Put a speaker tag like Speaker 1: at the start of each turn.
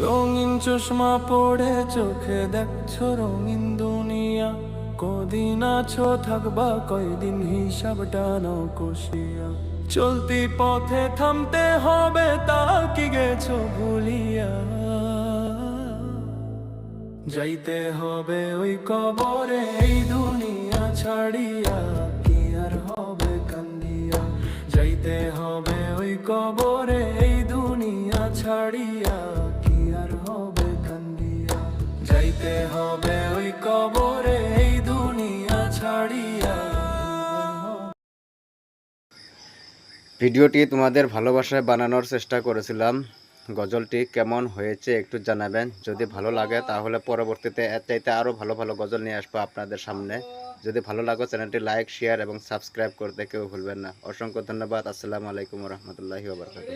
Speaker 1: রঙিন চশমা পড়ে চোখে দেখছো রঙিন দুনিয়া, কদিন আছো থাকবা কয়দিন হিসাব টানো কষিয়া। চলতি পথে থামতে হবে তা কি গেছো ভুলিয়া, যাইতে হবে ওই কবরে এই দুনিয়া ছাড়িয়া, কি আর হবে কান্দিয়া। যাইতে হবে ওই কবরে এই দুনিয়া ছাড়িয়া, কি আর হবে কান্দিয়া। যাইতে হবে ওই কবরে এই দুনিয়া ছাড়িয়া।
Speaker 2: ভিডিওটি তোমাদের ভালোবাসায় বানানোর চেষ্টা করেছিলাম। গজলটি কেমন হয়েছে একটু জানাবেন। যদি ভালো লাগে তাহলে পরবর্তীতে এর চাইতে আরও ভালো ভালো গজল নিয়ে আসবো আপনাদের সামনে। যদি ভালো লাগে চ্যানেলটি লাইক, শেয়ার এবং সাবস্ক্রাইব করতে কেউ ভুলবেন না। অসংখ্য ধন্যবাদ। আসসালামু আলাইকুম রহমতুল্লাহি ওয়া বারাকাতুহু।